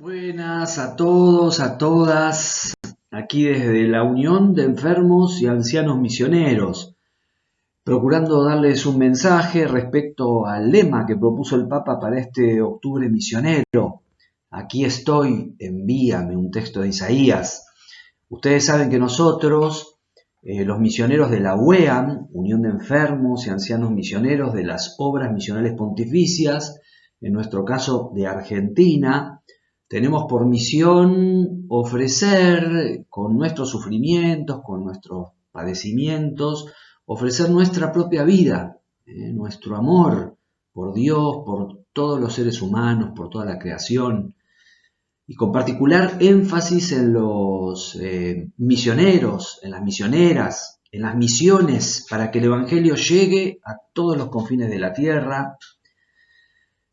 Buenas a todos, a todas, aquí desde la Unión de Enfermos y Ancianos Misioneros, procurando darles un mensaje respecto al lema que propuso el Papa para este octubre misionero. Aquí estoy, envíame, un texto de Isaías. Ustedes saben que nosotros, los misioneros de la UEAM, Unión de Enfermos y Ancianos Misioneros de las Obras Misionales Pontificias, en nuestro caso de Argentina, tenemos por misión ofrecer con nuestros sufrimientos, con nuestros padecimientos, ofrecer nuestra propia vida, nuestro amor por Dios, por todos los seres humanos, por toda la creación, y con particular énfasis en los misioneros, en las misioneras, en las misiones, para que el Evangelio llegue a todos los confines de la tierra,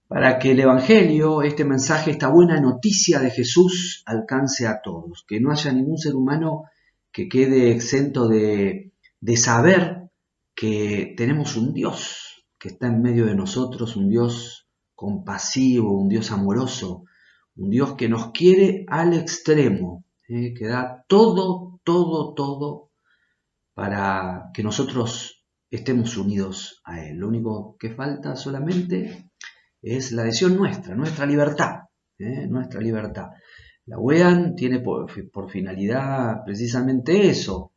para que el Evangelio, este mensaje, esta buena noticia de Jesús, alcance a todos, que no haya ningún ser humano que quede exento de saber que tenemos un Dios que está en medio de nosotros, un Dios compasivo, un Dios amoroso, un Dios que nos quiere al extremo, que da todo, todo, todo para que nosotros estemos unidos a Él. Lo único que falta solamente es la adhesión nuestra, nuestra libertad, nuestra libertad. La UEAN tiene por finalidad precisamente eso,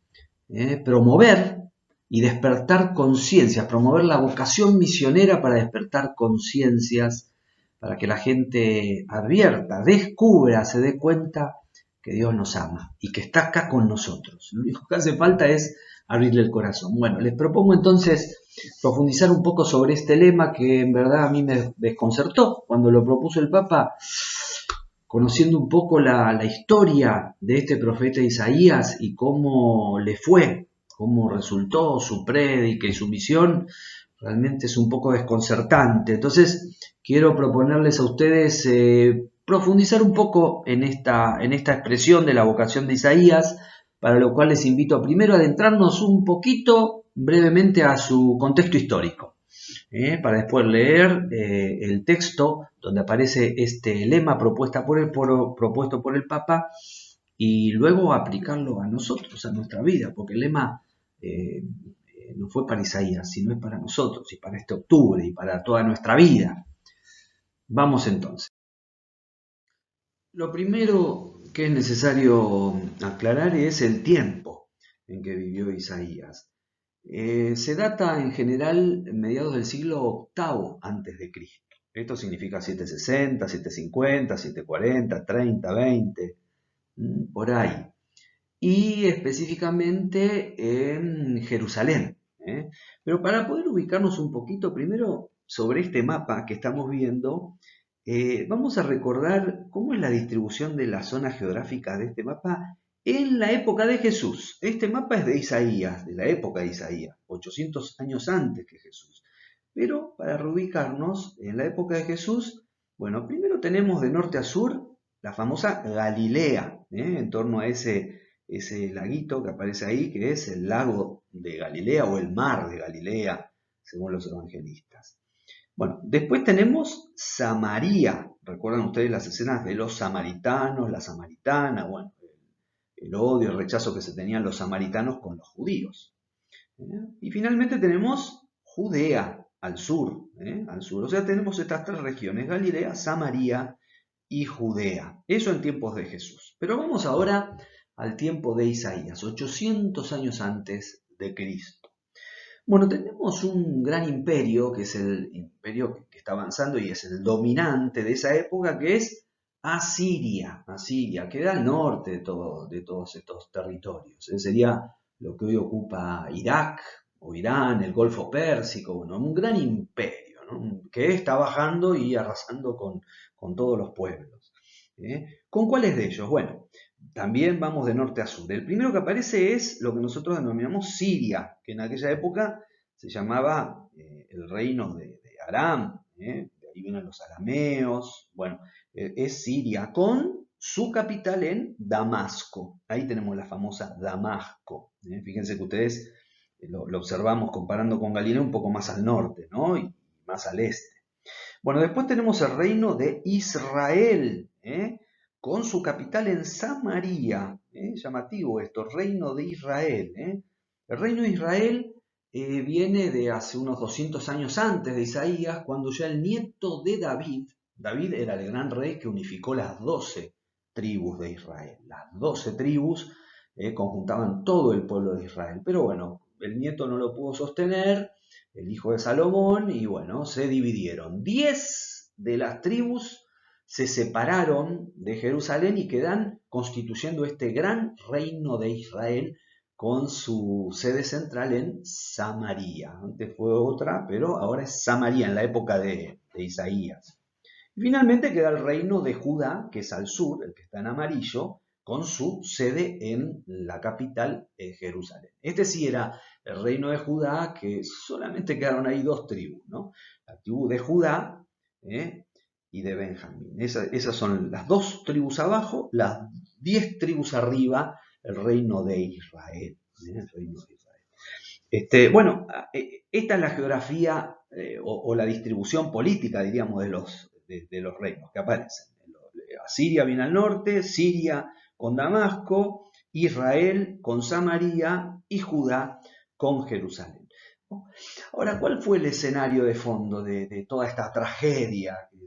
promover y despertar conciencias, promover la vocación misionera para despertar conciencias, para que la gente advierta, descubra, se dé cuenta que Dios nos ama y que está acá con nosotros. Lo único que hace falta es abrirle el corazón. Bueno, les propongo entonces profundizar un poco sobre este lema que en verdad a mí me desconcertó cuando lo propuso el Papa, conociendo un poco la historia de este profeta Isaías y cómo le fue, cómo resultó su prédica y su misión. Realmente es un poco desconcertante. Entonces, quiero proponerles a ustedes profundizar un poco en esta expresión de la vocación de Isaías, para lo cual les invito a primero adentrarnos un poquito brevemente a su contexto histórico, para después leer el texto donde aparece este lema propuesto por el Papa y luego aplicarlo a nosotros, a nuestra vida, porque el lema no fue para Isaías, sino es para nosotros y para este octubre y para toda nuestra vida. Vamos entonces. Lo primero que es necesario aclarar es el tiempo en que vivió Isaías. Se data en general en mediados del siglo octavo antes de Cristo. Esto significa 760, 750, 740, 30, 20, por ahí. Y específicamente en Jerusalén. Pero para poder ubicarnos un poquito primero sobre este mapa que estamos viendo, vamos a recordar cómo es la distribución de la zona geográfica de este mapa en la época de Jesús. Este mapa es de Isaías, de la época de Isaías, 800 años antes que Jesús. Pero para reubicarnos en la época de Jesús, bueno, primero tenemos de norte a sur la famosa Galilea, en torno a ese laguito que aparece ahí, que es el lago de Galilea o el mar de Galilea, según los evangelistas. Bueno, después tenemos Samaria. ¿Recuerdan ustedes las escenas de los samaritanos, la samaritana? Bueno, el odio, el rechazo que se tenían los samaritanos con los judíos. Y finalmente tenemos Judea, al sur, al sur. O sea, tenemos estas tres regiones, Galilea, Samaria y Judea. Eso en tiempos de Jesús. Pero vamos ahora al tiempo de Isaías, 800 años antes de Cristo. Bueno, tenemos un gran imperio, que es el imperio que está avanzando y es el dominante de esa época, que es Asiria. Asiria, que da al norte de todos estos territorios. Sería lo que hoy ocupa Irak o Irán, el Golfo Pérsico, bueno, un gran imperio, ¿no? Que está bajando y arrasando con todos los pueblos. ¿Con cuáles de ellos? Bueno, también vamos de norte a sur. El primero que aparece es lo que nosotros denominamos Siria, que en aquella época se llamaba el reino de Aram, de ahí vienen los arameos. Bueno, es Siria, con su capital en Damasco. Ahí tenemos la famosa Damasco. Fíjense que ustedes lo observamos comparando con Galilea un poco más al norte, ¿no? Y más al este. Bueno, después tenemos el reino de Israel, con su capital en Samaria. Llamativo esto, reino de Israel. El reino de Israel viene de hace unos 200 años antes de Isaías, cuando ya el nieto de David era el gran rey que unificó las 12 tribus de Israel. Las 12 tribus conjuntaban todo el pueblo de Israel. Pero bueno, el nieto no lo pudo sostener, el hijo de Salomón, y bueno, se dividieron. 10 de las tribus se separaron de Jerusalén y quedan constituyendo este gran reino de Israel con su sede central en Samaria. Antes fue otra, pero ahora es Samaria, en la época de Isaías. Y finalmente queda el reino de Judá, que es al sur, el que está en amarillo, con su sede en la capital, Jerusalén. Este sí era el reino de Judá, que solamente quedaron ahí dos tribus, ¿no? La tribu de Judá y de Benjamín. Esas son las dos tribus abajo, las 10 tribus arriba, el reino de Israel. El reino de Israel. Bueno, esta es la geografía o la distribución política, diríamos, de los reinos que aparecen. Asiria viene al norte, Siria con Damasco, Israel con Samaria y Judá con Jerusalén. Ahora, ¿cuál fue el escenario de fondo de toda esta tragedia que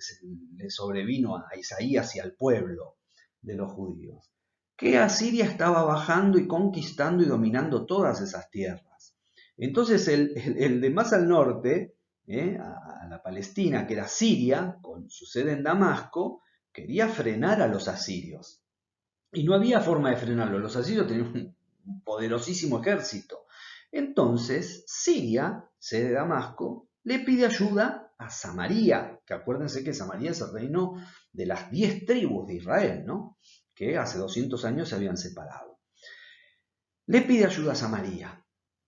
le sobrevino a Isaías y al pueblo de los judíos? Que Asiria estaba bajando y conquistando y dominando todas esas tierras. Entonces el de más al norte, a la Palestina, que era Siria, con su sede en Damasco, quería frenar a los asirios. Y no había forma de frenarlo. Los asirios tenían un poderosísimo ejército. Entonces Siria, sede de Damasco, le pide ayuda a Samaria, que acuérdense que Samaria es el reino de las 10 tribus de Israel, ¿no? Que hace 200 años se habían separado. Le pide ayuda a Samaria.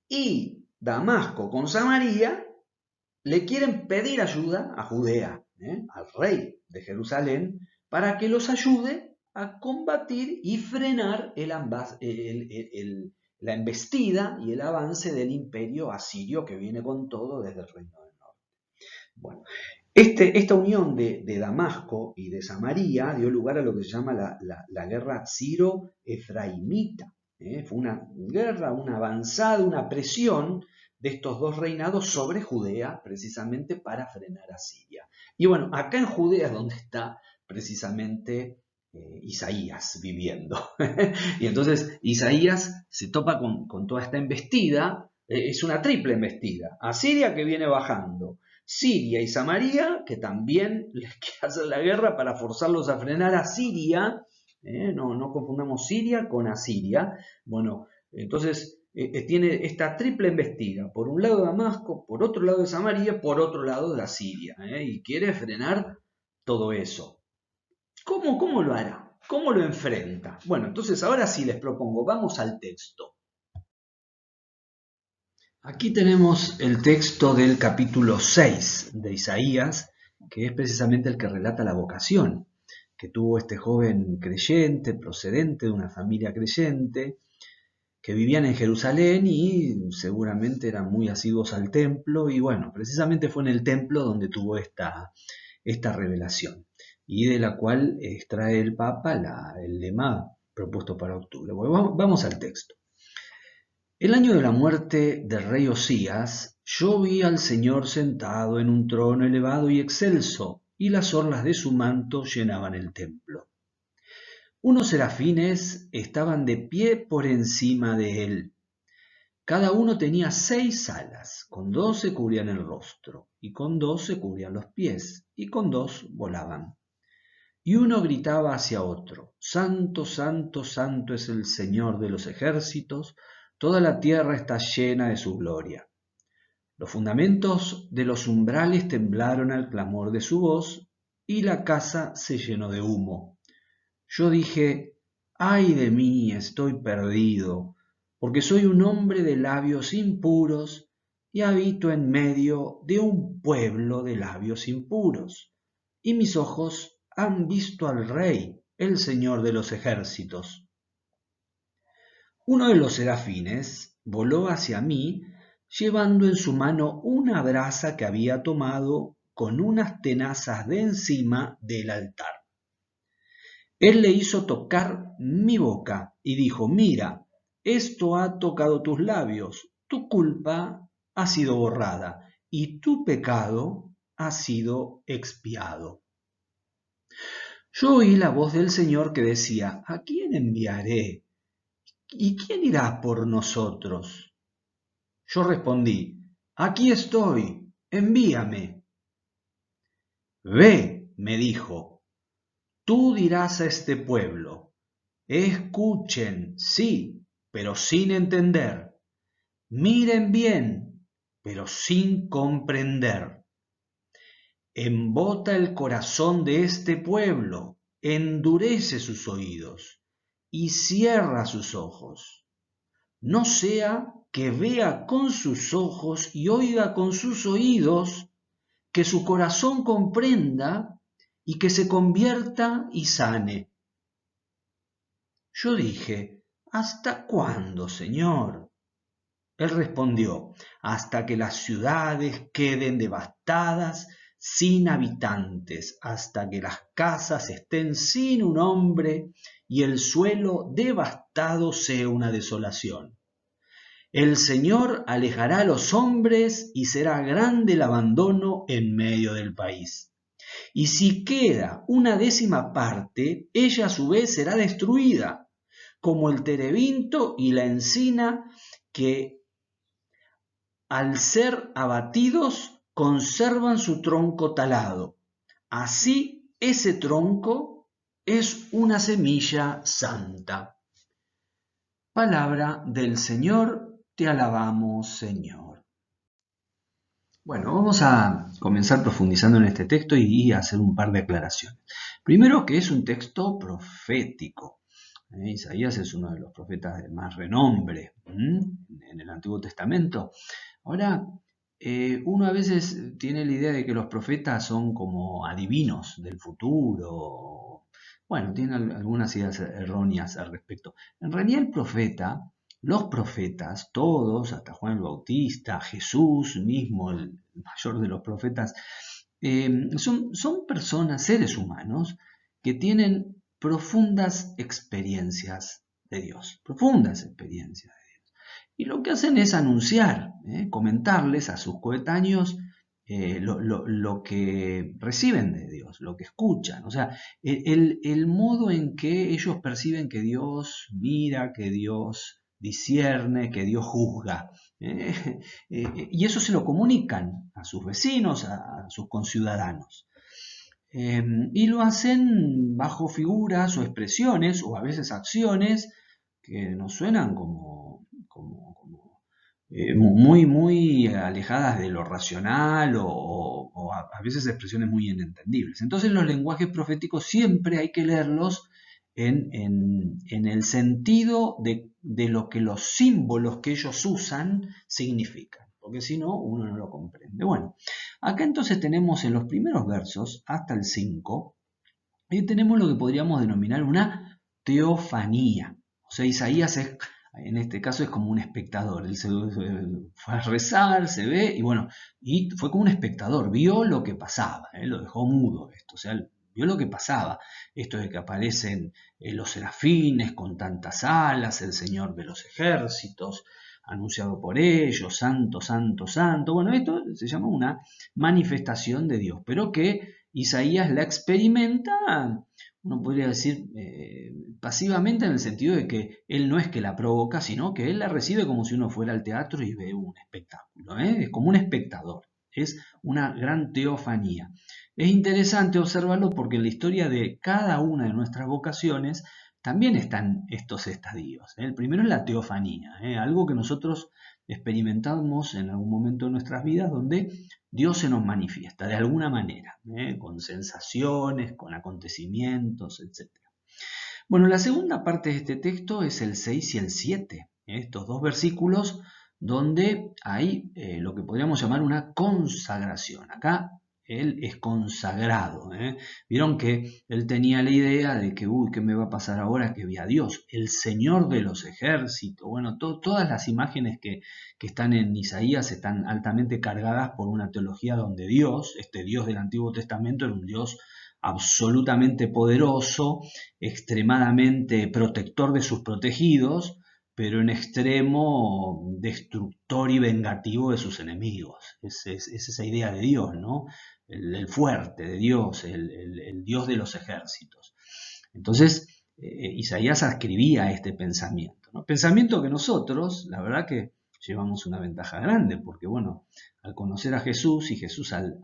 Y Damasco con Samaria le quieren pedir ayuda a Judea, al rey de Jerusalén, para que los ayude a combatir y frenar la embestida y el avance del imperio asirio que viene con todo desde el reino del norte. Bueno, esta unión de Damasco y de Samaria dio lugar a lo que se llama la guerra siro-efraimita. Fue una guerra, una avanzada, una presión de estos dos reinados sobre Judea, precisamente para frenar a Siria. Y bueno, acá en Judea es donde está precisamente Isaías viviendo. Y entonces Isaías se topa con toda esta embestida, es una triple embestida. Asiria que viene bajando, Siria y Samaria que también les quiere hacer la guerra para forzarlos a frenar a Siria. No confundamos Siria con Asiria. Bueno, entonces tiene esta triple embestida, por un lado de Damasco, por otro lado de Samaria, por otro lado de Asiria, y quiere frenar todo eso. ¿Cómo lo hará? ¿Cómo lo enfrenta? Bueno, entonces ahora sí les propongo, vamos al texto. Aquí tenemos el texto del capítulo 6 de Isaías, que es precisamente el que relata la vocación que tuvo este joven creyente, procedente de una familia creyente, que vivían en Jerusalén y seguramente eran muy asiduos al templo, y bueno, precisamente fue en el templo donde tuvo esta revelación, y de la cual extrae el Papa el lema propuesto para octubre. Bueno, vamos al texto. El año de la muerte del rey Osías, yo vi al Señor sentado en un trono elevado y excelso, y las orlas de su manto llenaban el templo. Unos serafines estaban de pie por encima de él. Cada uno tenía 6 alas, con 2 se cubrían el rostro, y con 2 se cubrían los pies, y con 2 volaban. Y uno gritaba hacia otro, Santo, Santo, Santo es el Señor de los ejércitos, toda la tierra está llena de su gloria. Los fundamentos de los umbrales temblaron al clamor de su voz, y la casa se llenó de humo. Yo dije, ay de mí, estoy perdido, porque soy un hombre de labios impuros y habito en medio de un pueblo de labios impuros, y mis ojos han visto al Rey, el Señor de los ejércitos. Uno de los serafines voló hacia mí, llevando en su mano una brasa que había tomado con unas tenazas de encima del altar. Él le hizo tocar mi boca y dijo, mira, esto ha tocado tus labios, tu culpa ha sido borrada y tu pecado ha sido expiado. Yo oí la voz del Señor que decía, ¿a quién enviaré? ¿Y quién irá por nosotros? Yo respondí, aquí estoy, envíame. Ve, me dijo, tú dirás a este pueblo, escuchen, sí, pero sin entender, miren bien, pero sin comprender. Embota el corazón de este pueblo, endurece sus oídos y cierra sus ojos. No sea que vea con sus ojos y oiga con sus oídos, que su corazón comprenda y que se convierta y sane. Yo dije, ¿hasta cuándo, Señor? Él respondió, hasta que las ciudades queden devastadas, sin habitantes, hasta que las casas estén sin un hombre y el suelo devastado sea una desolación. El Señor alejará a los hombres y será grande el abandono en medio del país. Y si queda una 10ª parte, ella a su vez será destruida, como el terebinto y la encina que al ser abatidos conservan su tronco talado. Así ese tronco es una semilla santa. Palabra del Señor, te alabamos, Señor. Bueno, vamos a comenzar profundizando en este texto y hacer un par de aclaraciones. Primero, que es un texto profético. Isaías es uno de los profetas de más renombre en el Antiguo Testamento. Ahora, uno a veces tiene la idea de que los profetas son como adivinos del futuro. Bueno, tienen algunas ideas erróneas al respecto. En realidad los profetas, todos, hasta Juan el Bautista, Jesús mismo, el mayor de los profetas, son personas, seres humanos, que tienen profundas experiencias de Dios, profundas experiencias de Dios. Y lo que hacen es anunciar, comentarles a sus coetáneos lo que reciben de Dios, lo que escuchan, o sea, el modo en que ellos perciben que Dios mira, que Dios discierne, que Dios juzga. Y eso se lo comunican a sus vecinos, a sus conciudadanos. Y lo hacen bajo figuras o expresiones o a veces acciones que nos suenan muy alejadas de lo racional o a veces expresiones muy inentendibles. Entonces los lenguajes proféticos siempre hay que leerlos en el sentido de lo que los símbolos que ellos usan significan, porque si no, uno no lo comprende. Bueno, acá entonces tenemos en los primeros versos, hasta el 5, tenemos lo que podríamos denominar una teofanía. O sea, Isaías en este caso es como un espectador. Él se fue a rezar, se ve, y bueno, y fue como un espectador, vio lo que pasaba, lo dejó mudo esto, o sea, vio lo que pasaba, esto de que aparecen los serafines con tantas alas, el Señor de los ejércitos, anunciado por ellos, santo, santo, santo. Bueno, esto se llama una manifestación de Dios, pero que Isaías la experimenta, uno podría decir, pasivamente, en el sentido de que él no es que la provoca, sino que él la recibe como si uno fuera al teatro y ve un espectáculo, es como un espectador, es una gran teofanía. Es interesante observarlo porque en la historia de cada una de nuestras vocaciones también están estos estadios. El primero es la teofanía, algo que nosotros experimentamos en algún momento de nuestras vidas donde Dios se nos manifiesta de alguna manera, con sensaciones, con acontecimientos, etc. Bueno, la segunda parte de este texto es el 6 y el 7, estos dos versículos donde hay lo que podríamos llamar una consagración. Acá él es consagrado. Vieron que él tenía la idea de que, ¿qué me va a pasar ahora que vi a Dios? El Señor de los ejércitos. Bueno, todas las imágenes que están en Isaías están altamente cargadas por una teología donde Dios, este Dios del Antiguo Testamento, era un Dios absolutamente poderoso, extremadamente protector de sus protegidos, pero en extremo destructor y vengativo de sus enemigos. Es esa idea de Dios, ¿no? El fuerte de Dios, el Dios de los ejércitos. Entonces, Isaías ascribía este pensamiento, ¿no? Pensamiento que nosotros, la verdad que llevamos una ventaja grande, porque bueno, al conocer a Jesús y Jesús al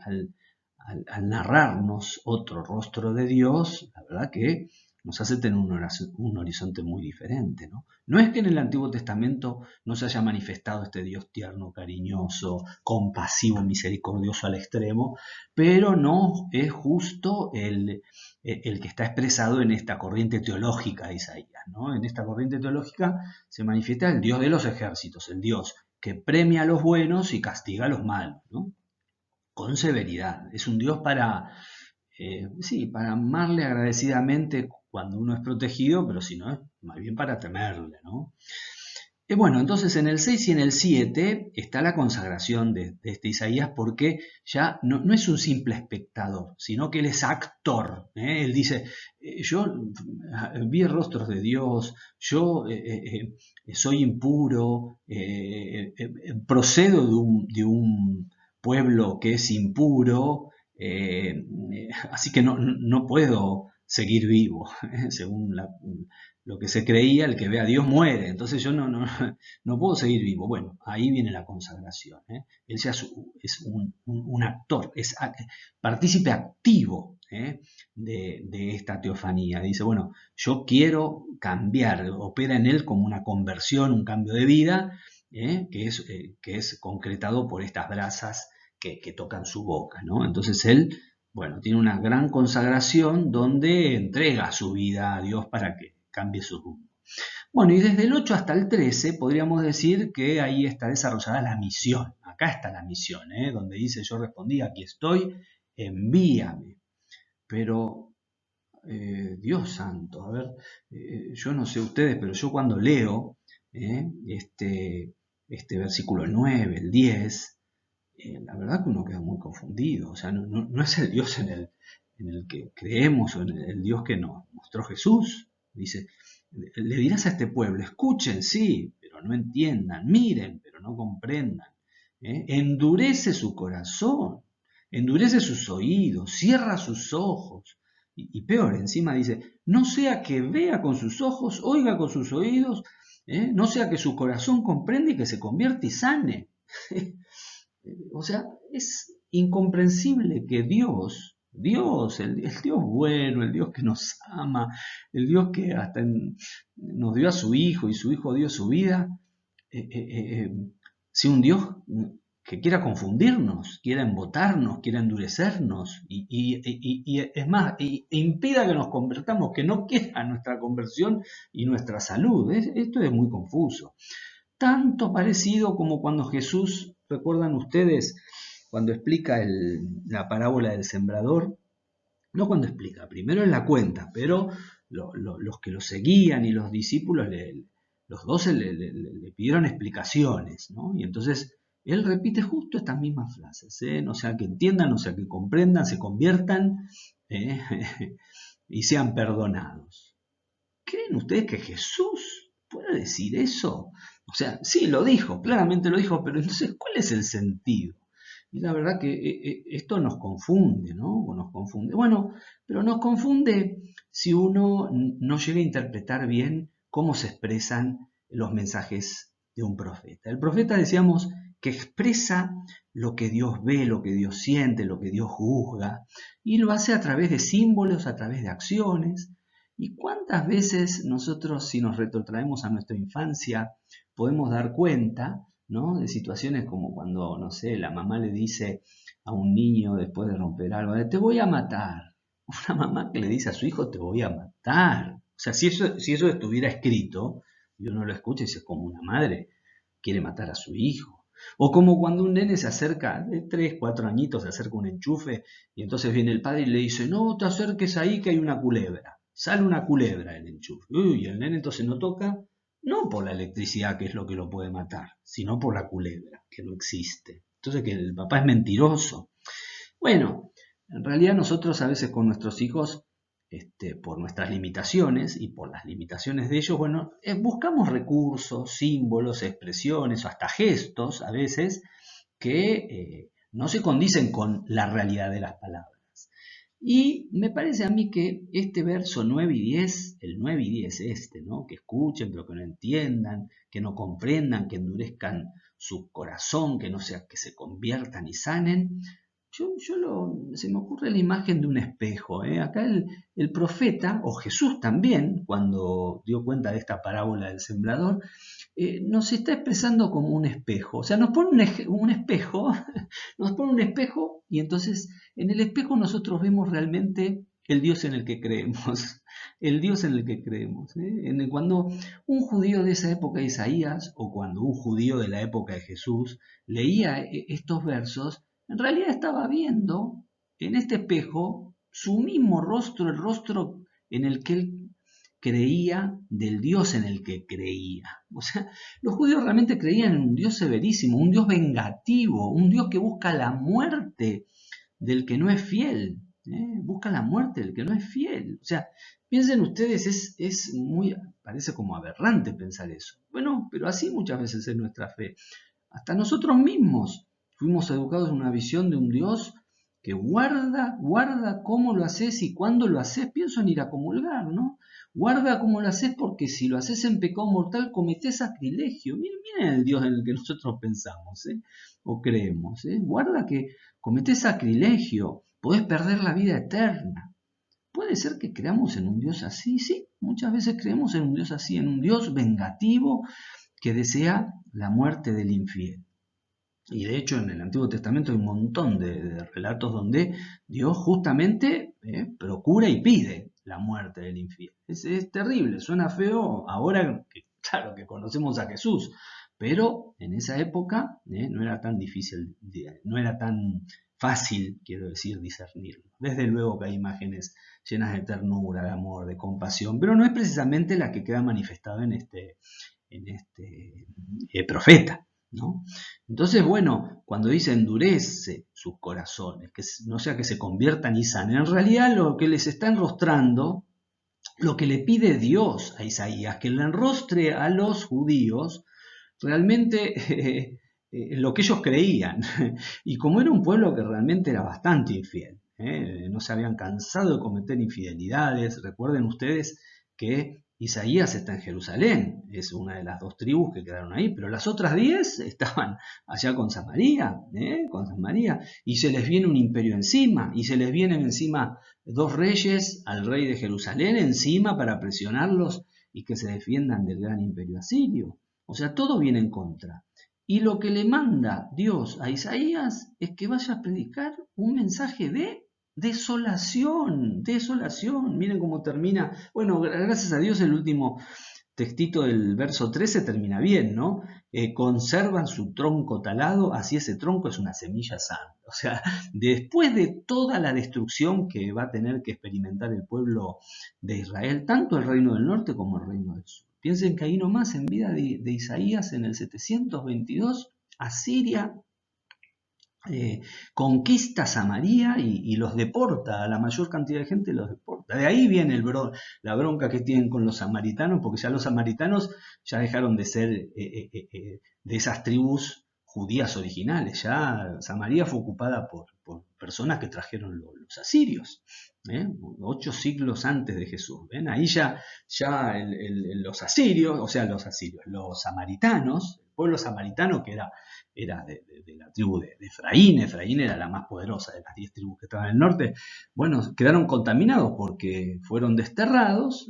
narrarnos otro rostro de Dios, la verdad que nos hace tener un horizonte muy diferente, ¿no? No es que en el Antiguo Testamento no se haya manifestado este Dios tierno, cariñoso, compasivo, misericordioso al extremo, pero no es justo el que está expresado en esta corriente teológica de Isaías, ¿no? En esta corriente teológica se manifiesta el Dios de los ejércitos, el Dios que premia a los buenos y castiga a los malos, ¿no? Con severidad. Es un Dios para amarle agradecidamente cuando uno es protegido, pero si no, es más bien para temerle, ¿no? Bueno, entonces en el 6 y en el 7 está la consagración de este Isaías, porque ya no es un simple espectador, sino que él es actor. Él dice, yo vi rostros de Dios, yo soy impuro, procedo de un pueblo que es impuro, así que no puedo seguir vivo, según lo que se creía, el que ve a Dios muere, entonces yo no puedo seguir vivo. Bueno, ahí viene la consagración. Él ya es un actor, es partícipe activo de esta teofanía. Dice, bueno, yo quiero cambiar, opera en él como una conversión, un cambio de vida, que es concretado por estas brasas que tocan su boca, ¿no? Entonces él, bueno, tiene una gran consagración donde entrega su vida a Dios para que cambie su rumbo. Bueno, y desde el 8 hasta el 13 podríamos decir que ahí está desarrollada la misión. Acá está la misión, donde dice, yo respondí, aquí estoy, envíame. Pero, Dios santo, a ver, yo no sé ustedes, pero yo cuando leo este versículo 9, el 10, la verdad que uno queda muy confundido. O sea, no es el Dios en el que creemos, o en el Dios que nos mostró Jesús. Dice, le dirás a este pueblo, escuchen, sí, pero no entiendan, miren, pero no comprendan. Endurece su corazón, endurece sus oídos, cierra sus ojos. Y peor, encima dice, no sea que vea con sus ojos, oiga con sus oídos, no sea que su corazón comprenda y que se convierta y sane. O sea, es incomprensible que Dios, el Dios bueno, el Dios que nos ama, el Dios que hasta nos dio a su Hijo y su Hijo dio su vida, sea un Dios que quiera confundirnos, quiera embotarnos, quiera endurecernos y es más, impida que nos convertamos, que no quiera nuestra conversión y nuestra salud. Esto es muy confuso. Tanto parecido como cuando Jesús, ¿recuerdan ustedes cuando explica la parábola del sembrador? No cuando explica, primero él la cuenta, pero los que lo seguían y los discípulos, los 12 le pidieron explicaciones, ¿no? Y entonces él repite justo estas mismas frases, no sea que entiendan, no sea que comprendan, se conviertan y sean perdonados. ¿Creen ustedes que Jesús puede decir eso? O sea, sí, lo dijo, claramente lo dijo, pero entonces, ¿cuál es el sentido? Y la verdad que esto nos confunde, ¿no? O nos confunde. Bueno, pero nos confunde si uno no llega a interpretar bien cómo se expresan los mensajes de un profeta. El profeta, decíamos, que expresa lo que Dios ve, lo que Dios siente, lo que Dios juzga, y lo hace a través de símbolos, a través de acciones. ¿Y cuántas veces nosotros, si nos retrotraemos a nuestra infancia, podemos dar cuenta, ¿no?, de situaciones como cuando, no sé, la mamá le dice a un niño después de romper algo, te voy a matar? Una mamá que le dice a su hijo, te voy a matar. O sea, si eso estuviera escrito, y uno lo escucha y dice, como una madre quiere matar a su hijo. O como cuando un nene se acerca, de 3, 4 añitos, se acerca un enchufe, y entonces viene el padre y le dice, no te acerques ahí que hay una culebra. Sale una culebra del enchufe. Y el nene entonces no toca, no por la electricidad, que es lo que lo puede matar, sino por la culebra, que no existe. Entonces que el papá es mentiroso. Bueno, En realidad nosotros a veces con nuestros hijos, por nuestras limitaciones y por las limitaciones de ellos, bueno, buscamos recursos, símbolos, expresiones o hasta gestos a veces que no se condicen con la realidad de las palabras. Y me parece a mí que este verso 9 y 10, el 9 y 10 ¿no? Que escuchen pero que no entiendan, que no comprendan, que endurezcan su corazón, que no sea que se conviertan y sanen. Se me ocurre la imagen de un espejo. Acá el profeta, o Jesús también, cuando dio cuenta de esta parábola del sembrador, nos está expresando como un espejo. O sea, nos pone un espejo, nos pone un espejo y entonces en el espejo nosotros vemos realmente el Dios en el que creemos. El Dios en el que creemos. Cuando un judío de esa época de Isaías, o cuando un judío de la época de Jesús leía estos versos, en realidad estaba viendo en este espejo su mismo rostro, el rostro en el que él creía del Dios en el que creía. O sea, los judíos realmente creían en un Dios severísimo, un Dios vengativo, un Dios que busca la muerte del que no es fiel. Busca la muerte del que no es fiel. O sea, piensen ustedes, parece como aberrante pensar eso. Bueno, pero así muchas veces es nuestra fe. Hasta nosotros mismos fuimos educados en una visión de un Dios que guarda cómo lo haces y cuándo lo haces. Pienso en ir a comulgar, ¿no? Guarda cómo lo haces porque si lo haces en pecado mortal cometés sacrilegio. Miren el Dios en el que nosotros pensamos o creemos. Guarda que cometés sacrilegio, podés perder la vida eterna. ¿Puede ser que creamos en un Dios así? Sí, muchas veces creemos en un Dios así, en un Dios vengativo que desea la muerte del infiel. Y de hecho en el Antiguo Testamento hay un montón de relatos donde Dios justamente procura y pide la muerte del infiel. Es terrible, suena feo ahora que, claro, que conocemos a Jesús, pero en esa época no era tan difícil, no era tan fácil, quiero decir, discernirlo. Desde luego que hay imágenes llenas de ternura, de amor, de compasión, pero no es precisamente la que queda manifestada en este profeta, ¿no? Entonces, bueno, cuando dice endurece sus corazones, que no sea que se conviertan y sanen, en realidad lo que les está enrostrando, lo que le pide Dios a Isaías, que le enrostre a los judíos realmente lo que ellos creían. Y como era un pueblo que realmente era bastante infiel, no se habían cansado de cometer infidelidades, recuerden ustedes que Isaías está en Jerusalén, es una de las 2 tribus que quedaron ahí, pero las otras 10 estaban allá con Samaria, y se les viene un imperio encima, y se les vienen encima 2 reyes al rey de Jerusalén encima para presionarlos y que se defiendan del gran imperio asirio. O sea, todo viene en contra. Y lo que le manda Dios a Isaías es que vaya a predicar un mensaje de desolación. Miren cómo termina. Bueno, gracias a Dios el último textito del verso 13 termina bien, ¿no? Conservan su tronco talado, así ese tronco es una semilla sana. O sea, después de toda la destrucción que va a tener que experimentar el pueblo de Israel, tanto el reino del norte como el reino del sur. Piensen que ahí nomás en vida de Isaías en el 722, Asiria conquista Samaria y los deporta, a la mayor cantidad de gente los deporta. De ahí viene la bronca que tienen con los samaritanos, porque ya los samaritanos ya dejaron de ser de esas tribus judías originales. Ya Samaria fue ocupada por personas que trajeron los asirios, 8 siglos antes de Jesús. ¿Ven? Ahí ya los asirios, los samaritanos, el pueblo samaritano que era de la tribu de Efraín. Efraín era la más poderosa de las 10 tribus que estaban en el norte. Bueno, quedaron contaminados porque fueron desterrados.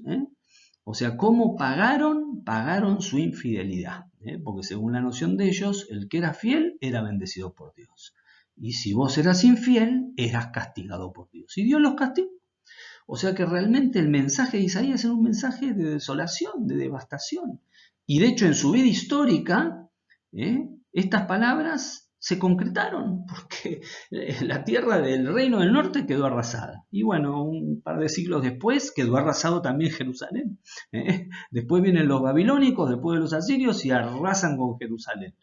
O sea, ¿cómo pagaron? Pagaron su infidelidad. Porque según la noción de ellos, el que era fiel era bendecido por Dios. Y si vos eras infiel, eras castigado por Dios. Y Dios los castigó. O sea que realmente el mensaje de Isaías era un mensaje de desolación, de devastación. Y de hecho en su vida histórica, estas palabras se concretaron porque la tierra del reino del norte quedó arrasada. Y bueno, un par de siglos después quedó arrasado también Jerusalén. Después vienen los babilónicos, después de los asirios y arrasan con Jerusalén.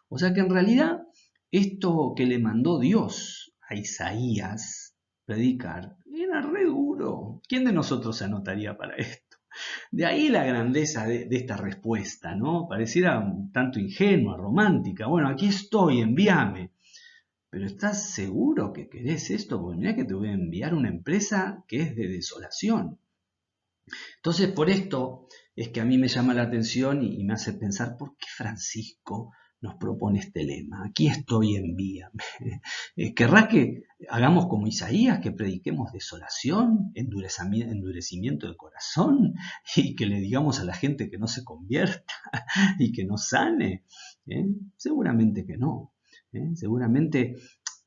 O sea que en realidad esto que le mandó Dios a Isaías predicar era re duro. ¿Quién de nosotros se anotaría para esto? De ahí la grandeza de esta respuesta, ¿no? Pareciera un tanto ingenua, romántica. Bueno, aquí estoy, envíame. Pero ¿estás seguro que querés esto? Porque mirá que te voy a enviar una empresa que es de desolación. Entonces, por esto es que a mí me llama la atención y me hace pensar, ¿por qué Francisco nos propone este lema? Aquí estoy, envíame. ¿Querrá que hagamos como Isaías, que prediquemos desolación, endurecimiento de corazón y que le digamos a la gente que no se convierta y que no sane? Seguramente que no. Seguramente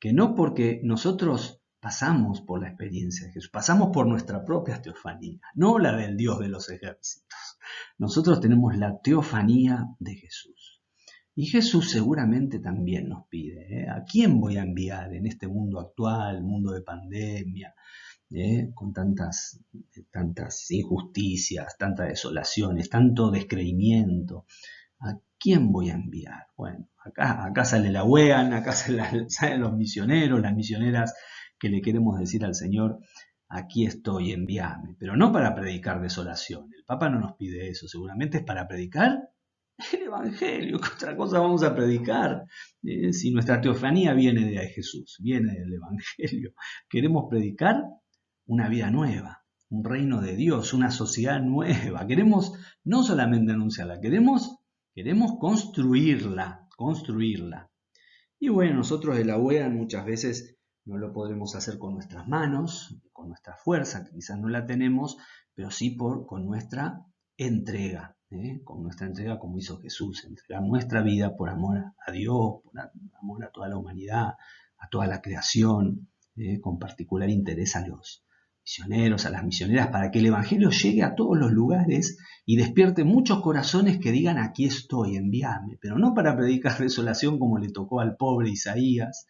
que no, porque nosotros pasamos por la experiencia de Jesús, pasamos por nuestra propia teofanía, no la del Dios de los ejércitos. Nosotros tenemos la teofanía de Jesús. Y Jesús seguramente también nos pide, ¿a quién voy a enviar en este mundo actual, mundo de pandemia, con tantas injusticias, tantas desolaciones, tanto descreimiento? ¿A quién voy a enviar? Bueno, acá sale la UEAN, acá salen los misioneros, las misioneras que le queremos decir al Señor, aquí estoy, envíame. Pero no para predicar desolación. El Papa no nos pide eso, seguramente es para predicar el Evangelio. ¿Qué otra cosa vamos a predicar? Si nuestra teofanía viene de Jesús, viene del Evangelio. Queremos predicar una vida nueva, un reino de Dios, una sociedad nueva. Queremos no solamente anunciarla, queremos construirla. Y bueno, nosotros de la UEA muchas veces no lo podremos hacer con nuestras manos, con nuestra fuerza, que quizás no la tenemos, pero sí con nuestra entrega, con nuestra entrega como hizo Jesús, entregar nuestra vida por amor a Dios, por amor a toda la humanidad, a toda la creación, con particular interés a los misioneros, a las misioneras, para que el Evangelio llegue a todos los lugares y despierte muchos corazones que digan, aquí estoy, envíame, pero no para predicar desolación como le tocó al pobre Isaías,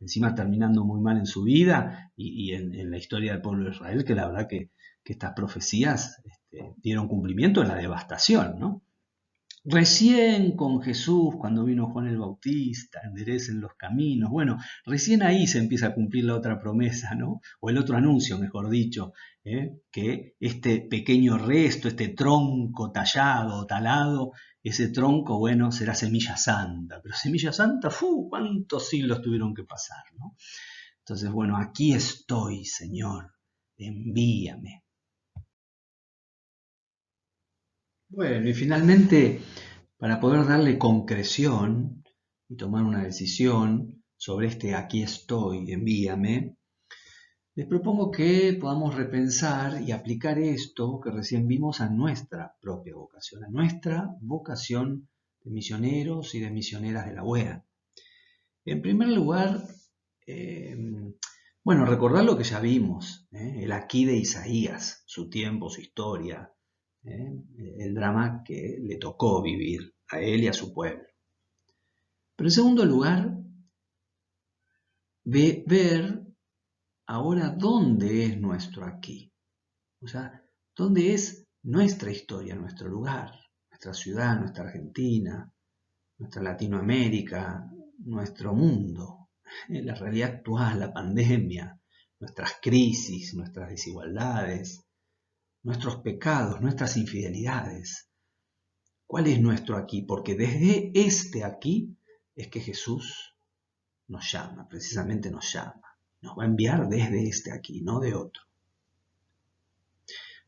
encima terminando muy mal en su vida y en la historia del pueblo de Israel, que la verdad que estas profecías dieron cumplimiento en la devastación, ¿no? Recién con Jesús, cuando vino Juan el Bautista, enderecen los caminos. Bueno, recién ahí se empieza a cumplir la otra promesa, ¿no? O el otro anuncio, mejor dicho, que este pequeño resto, este tronco tallado, talado, ese tronco, bueno, será semilla santa. Pero semilla santa, ¿cuántos siglos tuvieron que pasar, ¿no? Entonces, bueno, aquí estoy, Señor, envíame. Bueno, y finalmente, para poder darle concreción y tomar una decisión sobre este aquí estoy, envíame, les propongo que podamos repensar y aplicar esto que recién vimos a nuestra propia vocación, a nuestra vocación de misioneros y de misioneras de la UEA. En primer lugar, bueno, recordar lo que ya vimos, el aquí de Isaías, su tiempo, su historia, el drama que le tocó vivir a él y a su pueblo. Pero en segundo lugar, ver ahora dónde es nuestro aquí. O sea, dónde es nuestra historia, nuestro lugar, nuestra ciudad, nuestra Argentina, nuestra Latinoamérica, nuestro mundo, la realidad actual, la pandemia, nuestras crisis, nuestras desigualdades, nuestros pecados, nuestras infidelidades. ¿Cuál es nuestro aquí? Porque desde este aquí es que Jesús nos llama, precisamente nos llama. Nos va a enviar desde este aquí, no de otro.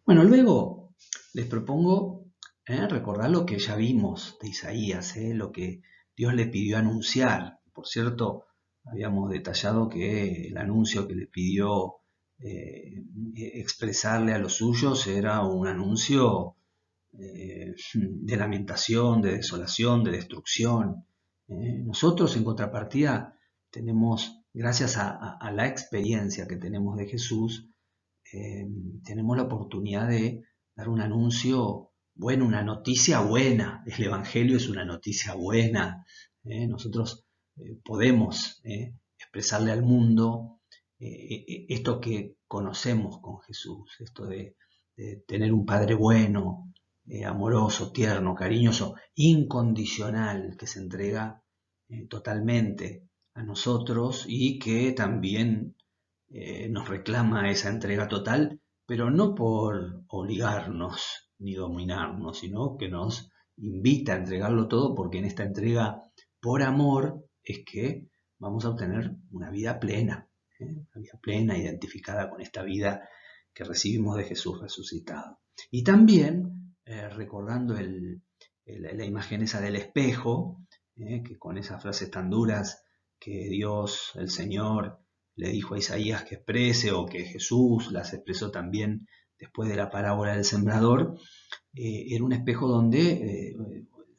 Bueno, luego les propongo recordar lo que ya vimos de Isaías, lo que Dios le pidió anunciar. Por cierto, habíamos detallado que el anuncio que le pidió expresarle a los suyos era un anuncio de lamentación, de desolación, de destrucción. Nosotros, en contrapartida, tenemos, gracias a la experiencia que tenemos de Jesús, tenemos la oportunidad de dar un anuncio bueno, una noticia buena. El Evangelio es una noticia buena. Nosotros podemos expresarle al mundo esto que conocemos con Jesús, esto de tener un Padre bueno, amoroso, tierno, cariñoso, incondicional, que se entrega totalmente a nosotros y que también nos reclama esa entrega total, pero no por obligarnos ni dominarnos, sino que nos invita a entregarlo todo, porque en esta entrega por amor es que vamos a obtener una vida plena, una vida plena identificada con esta vida que recibimos de Jesús resucitado. Y también recordando la imagen esa del espejo, que con esas frases tan duras que Dios, el Señor, le dijo a Isaías que exprese, o que Jesús las expresó también después de la parábola del sembrador, era un espejo donde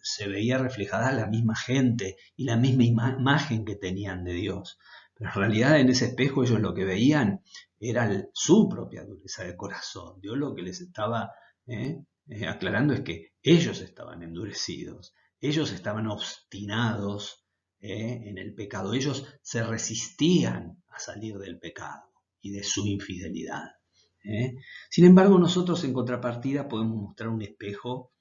se veía reflejada la misma gente y la misma imagen que tenían de Dios. Pero en realidad en ese espejo ellos lo que veían era su propia dureza de corazón. Dios lo que les estaba aclarando es que ellos estaban endurecidos, ellos estaban obstinados en el pecado, ellos se resistían a salir del pecado y de su infidelidad. Sin embargo, nosotros en contrapartida podemos mostrar un espejo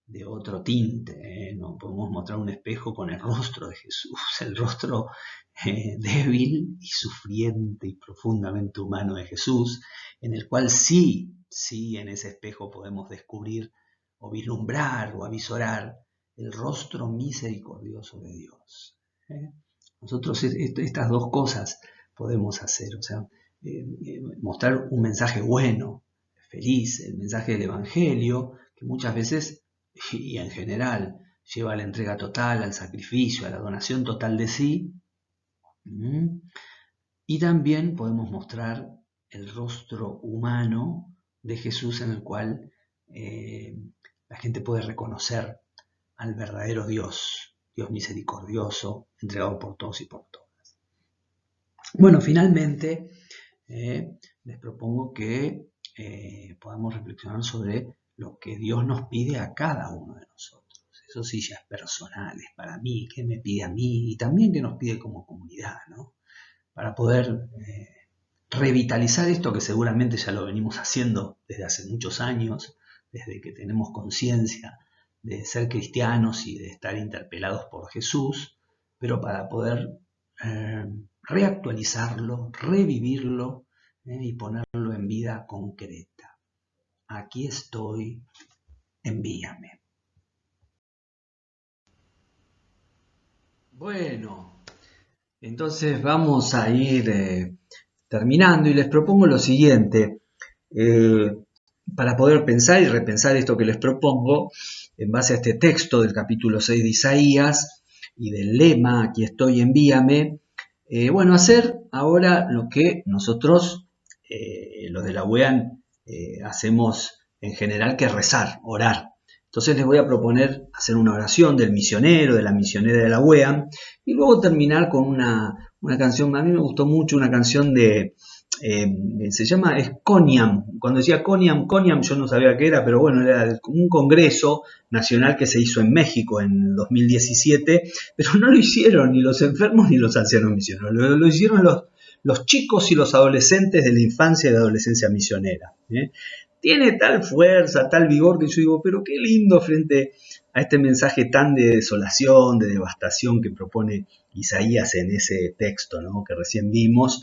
de otro tinte, ¿no? Podemos mostrar un espejo con el rostro de Jesús, el rostro débil y sufriente y profundamente humano de Jesús, en el cual sí en ese espejo podemos descubrir o vislumbrar o avisorar el rostro misericordioso de Dios. Nosotros estas dos cosas podemos hacer, o sea, mostrar un mensaje bueno, feliz, el mensaje del Evangelio, que muchas veces y en general lleva a la entrega total, al sacrificio, a la donación total de sí. Y también podemos mostrar el rostro humano de Jesús, en el cual la gente puede reconocer al verdadero Dios, Dios misericordioso, entregado por todos y por todas. Bueno, finalmente les propongo que podamos reflexionar sobre lo que Dios nos pide a cada uno de nosotros. Eso sí ya es personal, es para mí, qué me pide a mí, y también qué nos pide como comunidad, ¿no? Para poder revitalizar esto que seguramente ya lo venimos haciendo desde hace muchos años, desde que tenemos conciencia de ser cristianos y de estar interpelados por Jesús, pero para poder reactualizarlo, revivirlo y ponerlo en vida concreta. Aquí estoy, envíame. Bueno, entonces vamos a ir terminando y les propongo lo siguiente. Para poder pensar y repensar esto que les propongo, en base a este texto del capítulo 6 de Isaías y del lema, aquí estoy, envíame, bueno, hacer ahora lo que nosotros, los de la UEAN, hacemos en general, que es rezar, orar. Entonces les voy a proponer hacer una oración del misionero, de la misionera de la UEAN, y luego terminar con una canción. A mí me gustó mucho una canción de... se llama Coniam. Cuando decía Coniam, yo no sabía qué era, pero bueno, era un congreso nacional que se hizo en México en 2017, pero no lo hicieron ni los enfermos ni los ancianos misioneros, lo hicieron los chicos y los adolescentes de la infancia y la adolescencia misionera. Tiene tal fuerza, tal vigor, que yo digo, pero qué lindo frente a este mensaje tan de desolación, de devastación que propone Isaías en ese texto, ¿no?, que recién vimos.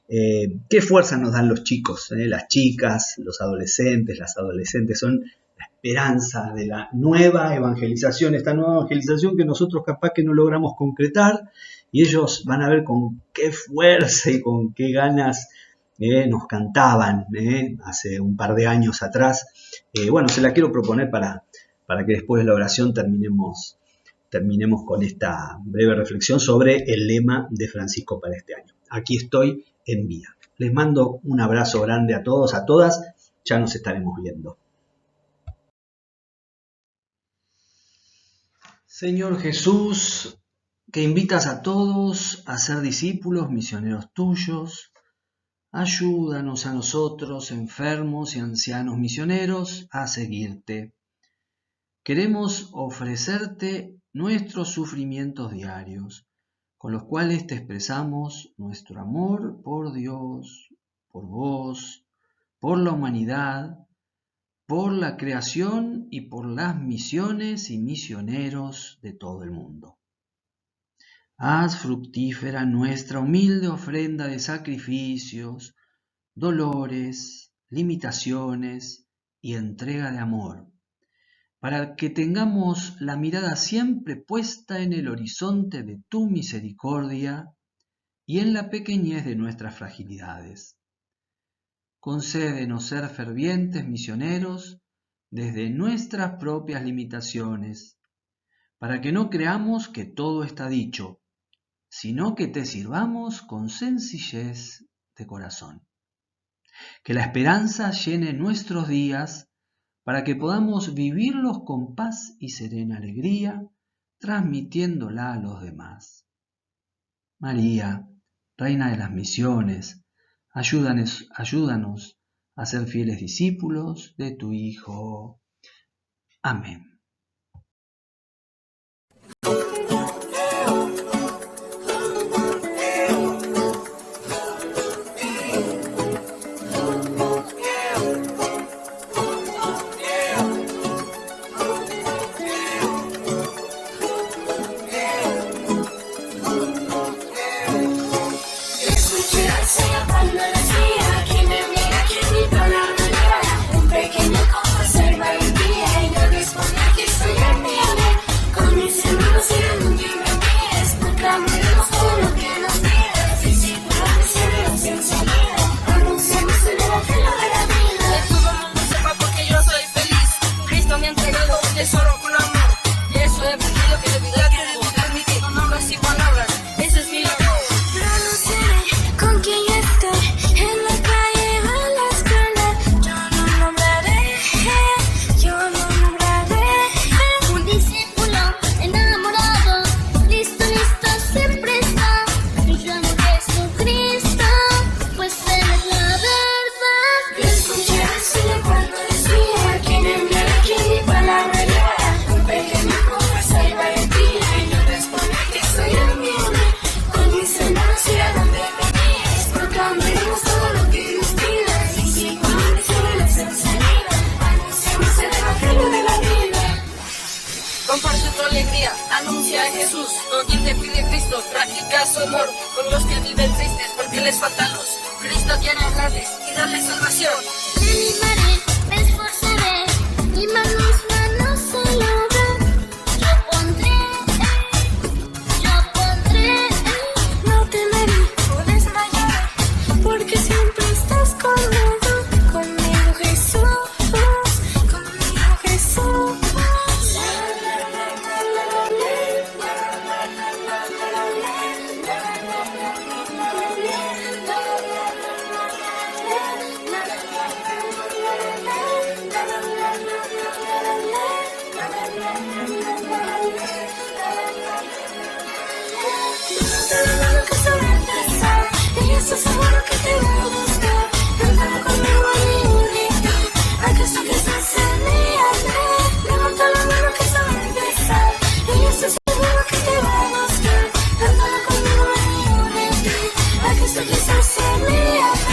¿Qué fuerza nos dan los chicos? Las chicas, los adolescentes, las adolescentes son la esperanza de la nueva evangelización, esta nueva evangelización que nosotros capaz que no logramos concretar, y ellos van a ver con qué fuerza y con qué ganas nos cantaban hace un par de años atrás. Bueno, se la quiero proponer para que después de la oración terminemos con esta breve reflexión sobre el lema de Francisco para este año. Aquí estoy, envía. Les mando un abrazo grande a todos, a todas. Ya nos estaremos viendo. Señor Jesús, que invitas a todos a ser discípulos, misioneros tuyos, ayúdanos a nosotros, enfermos y ancianos misioneros, a seguirte. Queremos ofrecerte nuestros sufrimientos diarios, con los cuales te expresamos nuestro amor por Dios, por vos, por la humanidad, por la creación y por las misiones y misioneros de todo el mundo. Haz fructífera nuestra humilde ofrenda de sacrificios, dolores, limitaciones y entrega de amor, para que tengamos la mirada siempre puesta en el horizonte de tu misericordia y en la pequeñez de nuestras fragilidades. Concédenos ser fervientes misioneros desde nuestras propias limitaciones, para que no creamos que todo está dicho, sino que te sirvamos con sencillez de corazón. Que la esperanza llene nuestros días para que podamos vivirlos con paz y serena alegría, transmitiéndola a los demás. María, Reina de las Misiones, ayúdanos a ser fieles discípulos de tu Hijo. Amén. Comparte tu alegría, anuncia a Jesús, con quien te pide Cristo, practica su amor con los que viven tristes porque les falta luz. Cristo quiere hablarles y darles salvación. Me animaré, me esforzaré, mi manos se logran. Yo pondré, no temeré o desmayaré, porque siempre estás conmigo, conmigo Jesús, conmigo Jesús. Estoy seguro que te va a gustar. Cántalo conmigo y único. ¿Acaso que estás en mi amor? Levanta la mano que se va a empezar. Y estoy seguro que te va a gustar. Cántalo conmigo y único. ¿Acaso que estás en mi amor?